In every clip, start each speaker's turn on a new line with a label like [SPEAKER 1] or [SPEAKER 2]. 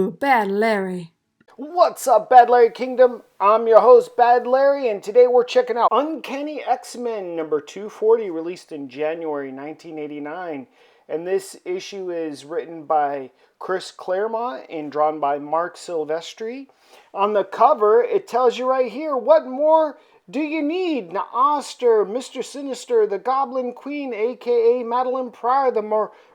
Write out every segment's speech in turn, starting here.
[SPEAKER 1] Ooh, Bad Larry.
[SPEAKER 2] What's up, Bad Larry Kingdom? I'm your host, Bad Larry, and today we're checking out Uncanny X-Men number 240, released in January 1989. And this issue is written by Chris Claremont and drawn by Mark Silvestri. On the cover, it tells you right here, what more do you need? Oster, Mr. Sinister, the Goblin Queen, aka Madeline Pryor, the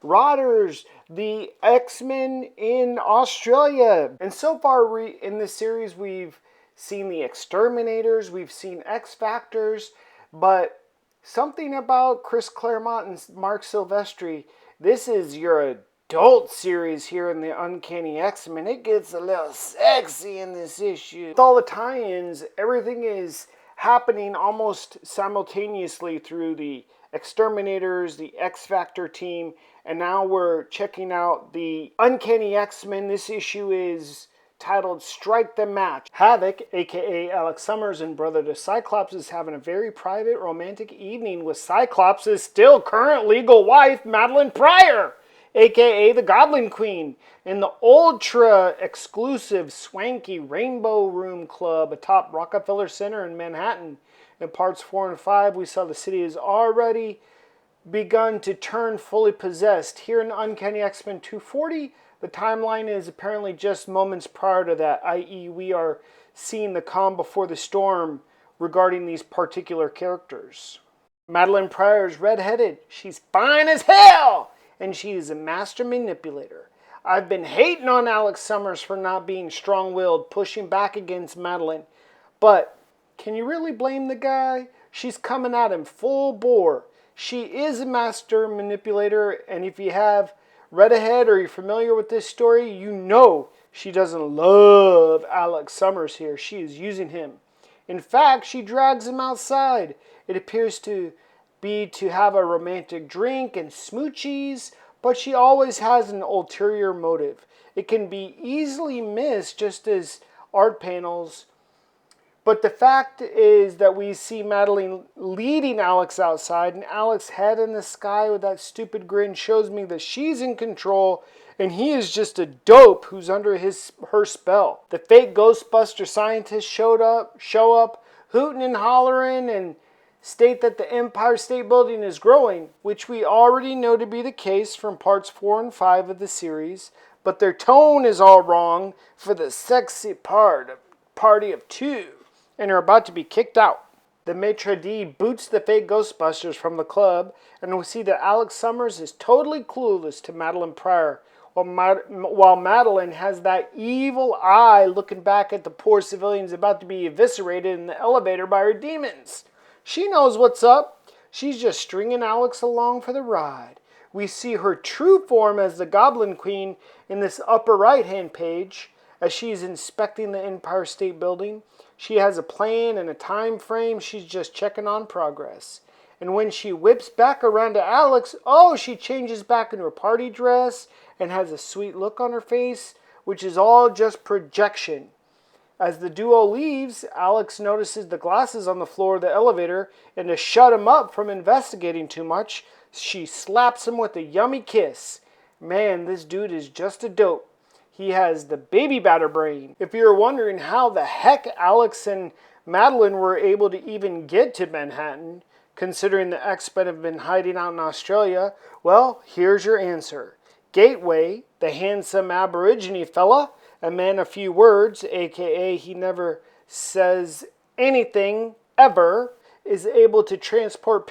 [SPEAKER 2] Marauders, the X-Men in Australia. And so far in this series, we've seen the Exterminators, we've seen X-Factors, but something about Chris Claremont and Mark Silvestri, this is your adult series here in the Uncanny X-Men. It gets a little sexy in this issue. With all the tie-ins, everything is happening almost simultaneously through the Exterminators, the X-Factor team, and now we're checking out the Uncanny X-Men. This issue is titled Strike the Match. Havoc, aka Alex Summers and brother to Cyclops, is having a very private romantic evening with Cyclops' still current legal wife, Madeline Pryor, aka the Goblin Queen, in the ultra-exclusive, swanky Rainbow Room Club atop Rockefeller Center in Manhattan. In parts 4 and 5, we saw the city has already begun to turn fully possessed. Here in Uncanny X-Men 240, the timeline is apparently just moments prior to that, i.e. we are seeing the calm before the storm regarding these particular characters. Madeline Pryor is redheaded. She's fine as hell! And she is a master manipulator. I've been hating on Alex Summers for not being strong-willed, pushing back against Madeline. But can you really blame the guy? She's coming at him full bore. She is a master manipulator, and if you have read ahead or you're familiar with this story, you know she doesn't love Alex Summers here. She is using him. In fact, she drags him outside. It appears to be to have a romantic drink and smoochies, but she always has an ulterior motive. It can be easily missed just as art panels, but the fact is that we see Madeline leading Alex outside, and Alex head in the sky with that stupid grin shows me that she's in control and he is just a dope who's under her spell. The fake Ghostbuster scientists show up, hooting and hollering, and state that the Empire State Building is growing, which we already know to be the case from parts 4 and 5 of the series, but their tone is all wrong for the sexy party of two, and are about to be kicked out. The maitre d' boots the fake Ghostbusters from the club, and we see that Alex Summers is totally clueless to Madeline Pryor, while Madeline has that evil eye looking back at the poor civilians about to be eviscerated in the elevator by her demons. She knows what's up. She's just stringing Alex along for the ride. We see her true form as the Goblin Queen in this upper right-hand page as she's inspecting the Empire State Building. She has a plan and a time frame. She's just checking on progress. And when she whips back around to Alex, she changes back into her party dress and has a sweet look on her face, which is all just projection. As the duo leaves, Alex notices the glasses on the floor of the elevator, and to shut him up from investigating too much, she slaps him with a yummy kiss. Man, this dude is just a dope. He has the baby batter brain. If you're wondering how the heck Alex and Madeline were able to even get to Manhattan, considering the X-Men have been hiding out in Australia, well, here's your answer. Gateway, the handsome Aborigine fella, a man of few words, aka he never says anything ever, is able to transport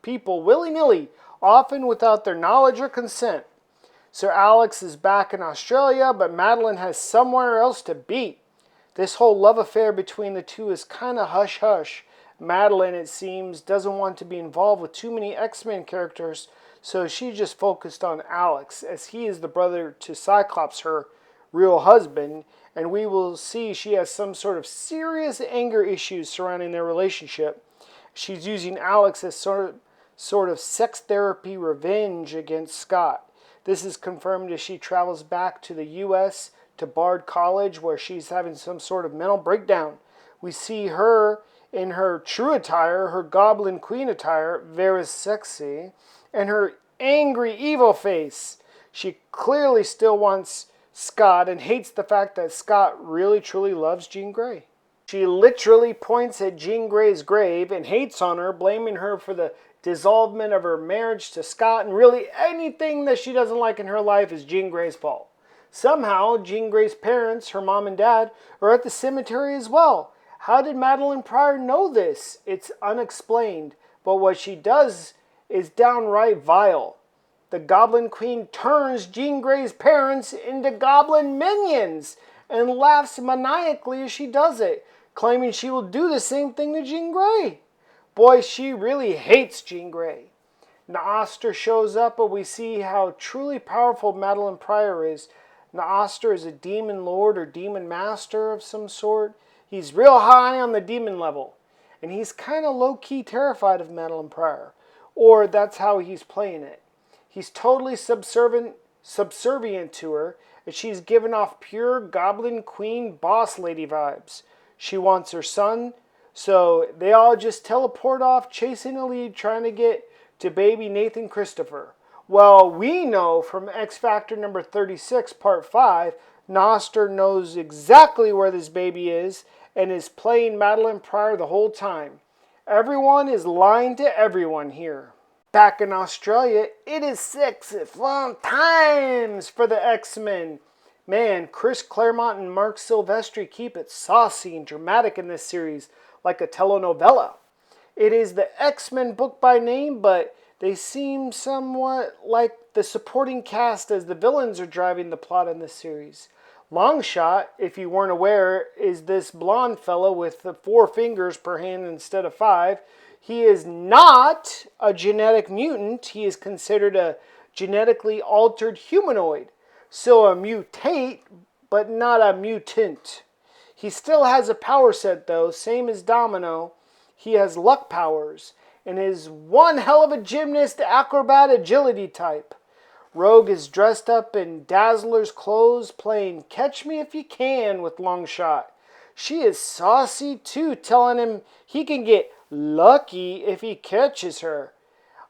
[SPEAKER 2] people willy-nilly, often without their knowledge or consent. Sir Alex is back in Australia, but Madeline has somewhere else to be. This whole love affair between the two is kind of hush-hush. Madeline, it seems, doesn't want to be involved with too many X-Men characters, so she just focused on Alex, as he is the brother to Cyclops, her real husband, and we will see she has some sort of serious anger issues surrounding their relationship. She's using Alex as sort of sex therapy revenge against Scott. This is confirmed as she travels back to the U.S. to Bard College, where she's having some sort of mental breakdown. We see her in her true attire, her Goblin Queen attire, very sexy, and her angry evil face. She clearly still wants Scott and hates the fact that Scott really truly loves Jean Grey. She literally points at Jean Grey's grave and hates on her, blaming her for the dissolvement of her marriage to Scott, and really anything that she doesn't like in her life is Jean Grey's fault. Somehow, Jean Grey's parents, her mom and dad, are at the cemetery as well. How did Madeline Pryor know this? It's unexplained, but what she does is downright vile. The Goblin Queen turns Jean Grey's parents into goblin minions and laughs maniacally as she does it, claiming she will do the same thing to Jean Grey. Boy, she really hates Jean Grey. Noster shows up, but we see how truly powerful Madeline Pryor is. Noster is a demon lord or demon master of some sort. He's real high on the demon level. And he's kind of low-key terrified of Madeline Pryor. Or that's how he's playing it. He's totally subservient to her, and she's given off pure Goblin Queen boss lady vibes. She wants her son, so they all just teleport off chasing a lead trying to get to baby Nathan Christopher. Well, we know from X Factor number 36, part 5, Noster knows exactly where this baby is and is playing Madeline Pryor the whole time. Everyone is lying to everyone here. Back in Australia, it is sexy fun times for the X-Men. Man, Chris Claremont and Mark Silvestri keep it saucy and dramatic in this series, like a telenovela. It is the X-Men book by name, but they seem somewhat like the supporting cast as the villains are driving the plot in this series. Longshot, if you weren't aware, is this blonde fellow with the 4 fingers per hand instead of 5. He is not a genetic mutant. He is considered a genetically altered humanoid. So a mutate, but not a mutant. He still has a power set though, same as Domino. He has luck powers and is one hell of a gymnast, acrobat, agility type. Rogue is dressed up in Dazzler's clothes playing Catch Me If You Can with Longshot. She is saucy too, telling him he can get lucky if he catches her.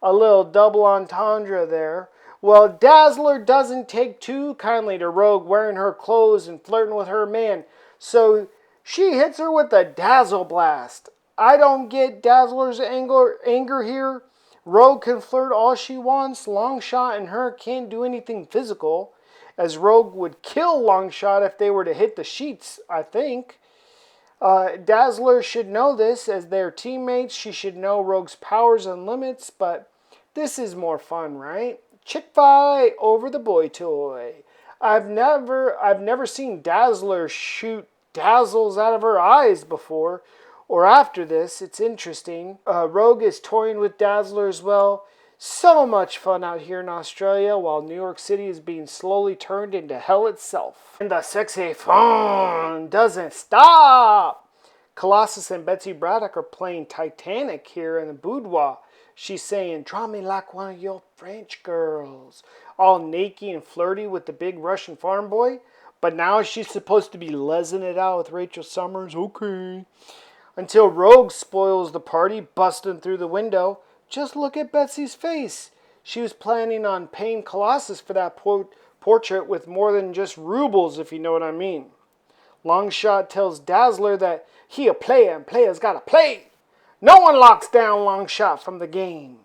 [SPEAKER 2] A little double entendre there. Well, Dazzler doesn't take too kindly to Rogue wearing her clothes and flirting with her man, so she hits her with a Dazzle Blast. I don't get Dazzler's anger here. Rogue can flirt all she wants. Longshot and her can't do anything physical, as Rogue would kill Longshot if they were to hit the sheets, I think. Dazzler should know this. As their teammates, she should know Rogue's powers and limits, but this is more fun, right? Chick fight over the boy toy. I've never seen Dazzler shoot dazzles out of her eyes before or after this. It's interesting. Rogue is toying with Dazzler as well. So much fun out here in Australia while New York City is being slowly turned into hell itself. And the sexy fun doesn't stop. Colossus and Betsy Braddock are playing Titanic here in the boudoir. She's saying, "Draw me like one of your French girls." All naked and flirty with the big Russian farm boy. But now she's supposed to be lezzing it out with Rachel Summers. Okay. Until Rogue spoils the party, busting through the window. Just look at Betsy's face. She was planning on paying Colossus for that portrait with more than just rubles, if you know what I mean. Longshot tells Dazzler that he a player and players gotta play. No one locks down Longshot from the game.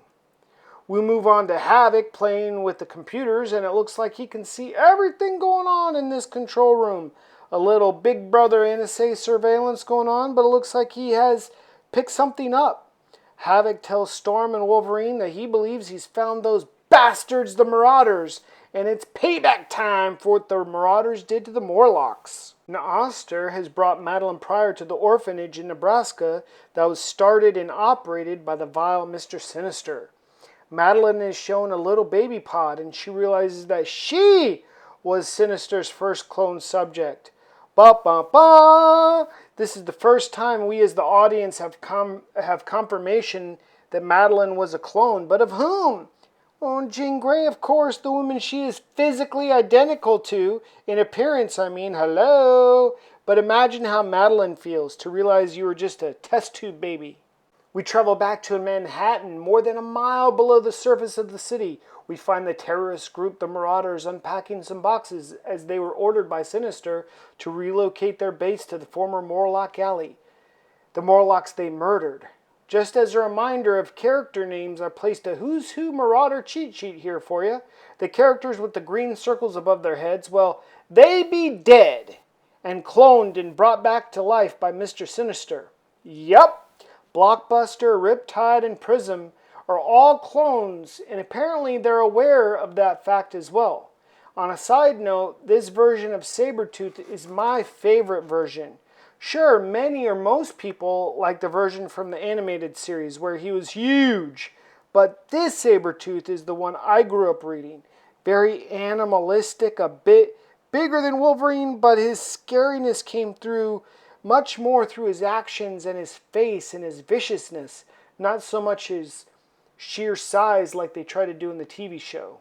[SPEAKER 2] We move on to Havoc playing with the computers, and it looks like he can see everything going on in this control room. A little Big Brother NSA surveillance going on, but it looks like he has picked something up. Havoc tells Storm and Wolverine that he believes he's found those bastards, the Marauders, and it's payback time for what the Marauders did to the Morlocks. Noster has brought Madeline Pryor to the orphanage in Nebraska that was started and operated by the vile Mr. Sinister. Madeline is shown a little baby pod, and she realizes that she was Sinister's first clone subject. Ba ba ba! This is the first time we as the audience have confirmation that Madeline was a clone, but of whom? Well, Jean Grey, of course, the woman she is physically identical to, in appearance, I mean, hello. But imagine how Madeline feels to realize you were just a test tube baby. We travel back to Manhattan, more than a mile below the surface of the city. We find the terrorist group, the Marauders, unpacking some boxes as they were ordered by Sinister to relocate their base to the former Morlock Alley. The Morlocks they murdered. Just as a reminder of character names, I placed a Who's Who Marauder cheat sheet here for you. The characters with the green circles above their heads, well, they be dead and cloned and brought back to life by Mr. Sinister. Yup. Blockbuster, Riptide, and Prism are all clones, and apparently they're aware of that fact as well. On a side note, this version of Sabretooth is my favorite version. Sure, many or most people like the version from the animated series where he was huge, but this Sabretooth is the one I grew up reading. Very animalistic, a bit bigger than Wolverine, but his scariness came through much more through his actions and his face and his viciousness, not so much his sheer size like they try to do in the TV show.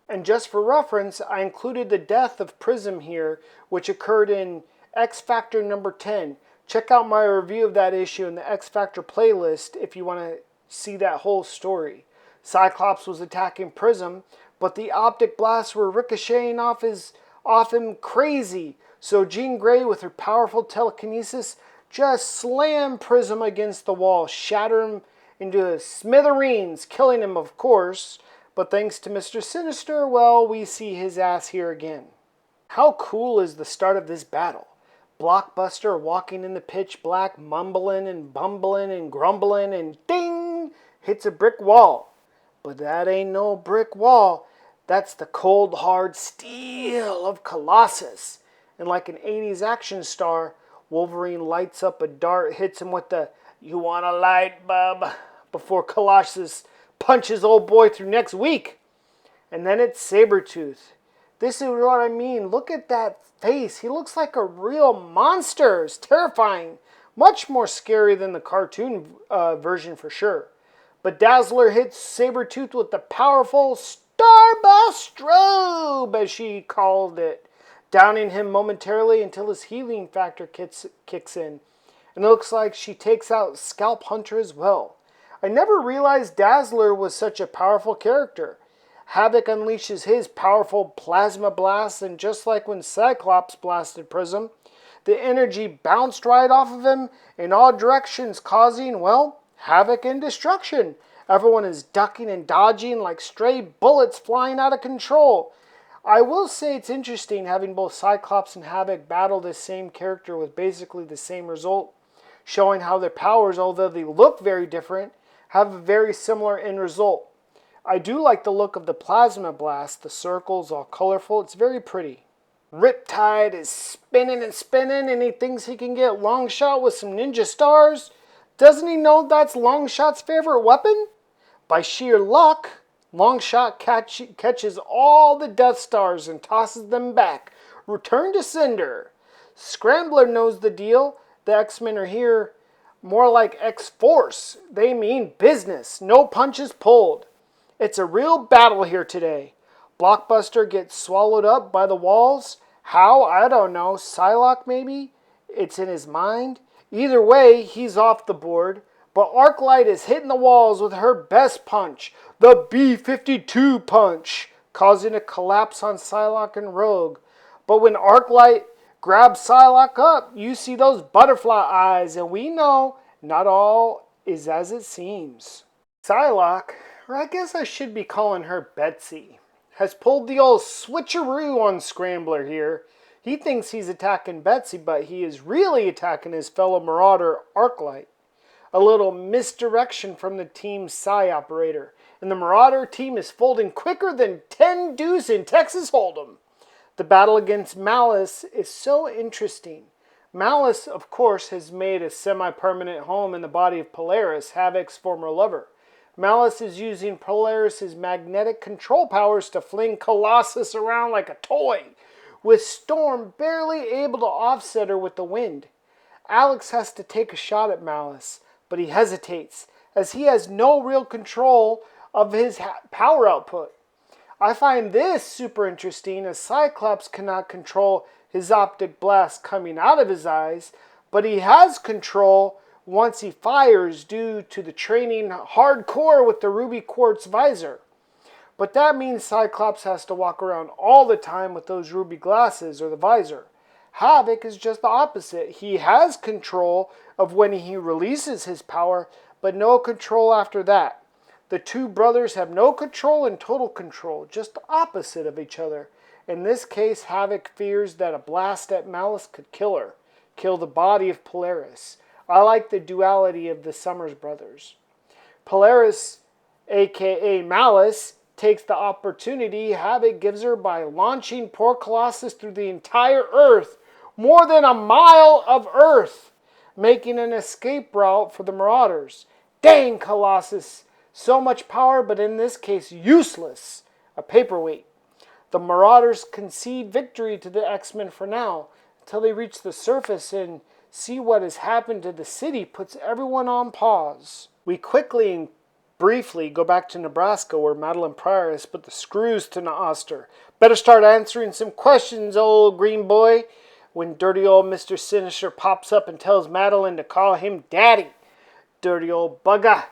[SPEAKER 2] And just for reference, I included the death of Prism here, which occurred in X Factor number 10. Check out my review of that issue in the X Factor playlist if you want to see that whole story. Cyclops was attacking Prism, but the optic blasts were ricocheting off him crazy. So Jean Grey, with her powerful telekinesis, just slammed Prism against the wall, shatter him into smithereens, killing him, of course. But thanks to Mr. Sinister, well, we see his ass here again. How cool is the start of this battle? Blockbuster walking in the pitch black, mumbling and bumbling and grumbling, and ding! Hits a brick wall. But that ain't no brick wall. That's the cold, hard steel of Colossus. And like an 80s action star, Wolverine lights up a dart, hits him with the, "You want a light, bub?" before Colossus punches old boy through next week. And then it's Sabretooth. This is what I mean. Look at that face. He looks like a real monster. It's terrifying. Much more scary than the cartoon version for sure. But Dazzler hits Sabretooth with the powerful Starburst Strobe, as she called it, downing him momentarily until his healing factor kicks in. And it looks like she takes out Scalp Hunter as well. I never realized Dazzler was such a powerful character. Havoc unleashes his powerful plasma blast, and just like when Cyclops blasted Prism, the energy bounced right off of him in all directions, causing, well, havoc and destruction. Everyone is ducking and dodging like stray bullets flying out of control. I will say it's interesting having both Cyclops and Havoc battle this same character with basically the same result, showing how their powers, although they look very different, have a very similar end result. I do like the look of the plasma blast, the circles all colorful, it's very pretty. Riptide is spinning and spinning, and he thinks he can get Longshot with some ninja stars. Doesn't he know that's Longshot's favorite weapon? By sheer luck, Longshot catches all the Death Stars and tosses them back. Return to Cinder. Scrambler knows the deal. The X-Men are here more like X-Force. They mean business. No punches pulled. It's a real battle here today. Blockbuster gets swallowed up by the walls. How? I don't know. Psylocke maybe? It's in his mind. Either way, he's off the board. But Arclight is hitting the walls with her best punch, the B-52 punch, causing a collapse on Psylocke and Rogue. But when Arclight grabs Psylocke up, you see those butterfly eyes, and we know not all is as it seems. Psylocke, or I guess I should be calling her Betsy, has pulled the old switcheroo on Scrambler here. He thinks he's attacking Betsy, but he is really attacking his fellow Marauder, Arclight. A little misdirection from the team's Psy operator, and the Marauder team is folding quicker than 10 deuce in Texas Hold'em. The battle against Malice is so interesting. Malice, of course, has made a semi-permanent home in the body of Polaris, Havoc's former lover. Malice is using Polaris' magnetic control powers to fling Colossus around like a toy, with Storm barely able to offset her with the wind. Alex has to take a shot at Malice, but he hesitates, as he has no real control of his power output. I find this super interesting, as Cyclops cannot control his optic blast coming out of his eyes, but he has control once he fires due to the training hardcore with the ruby quartz visor. But that means Cyclops has to walk around all the time with those ruby glasses or the visor. Havoc is just the opposite. He has control of when he releases his power, but no control after that. The two brothers have no control and total control, just the opposite of each other. In this case, Havoc fears that a blast at Malice could kill the body of Polaris. I like the duality of the Summers brothers. Polaris, aka Malice, takes the opportunity Havoc gives her by launching poor Colossus through the entire Earth, more than a mile of Earth, making an escape route for the Marauders. Dang, Colossus! So much power, but in this case useless. A paperweight. The Marauders concede victory to the X-Men for now, until they reach the surface and see what has happened to the city puts everyone on pause. We quickly and briefly go back to Nebraska where Madeline Pryor has put the screws to Oster. Better start answering some questions, old green boy, when dirty old Mr. Sinister pops up and tells Madeline to call him Daddy. Dirty old bugger.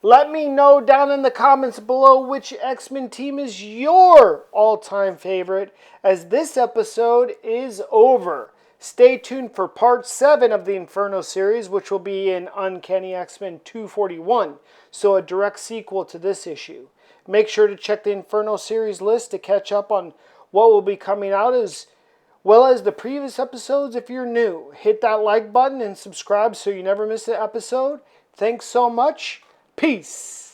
[SPEAKER 2] Let me know down in the comments below which X-Men team is your all-time favorite, as this episode is over. Stay tuned for part 7 of the Inferno series, which will be in Uncanny X-Men 241, so a direct sequel to this issue. Make sure to check the Inferno series list to catch up on what will be coming out, as well as the previous episodes if you're new. Hit that like button and subscribe so you never miss an episode. Thanks so much. Peace.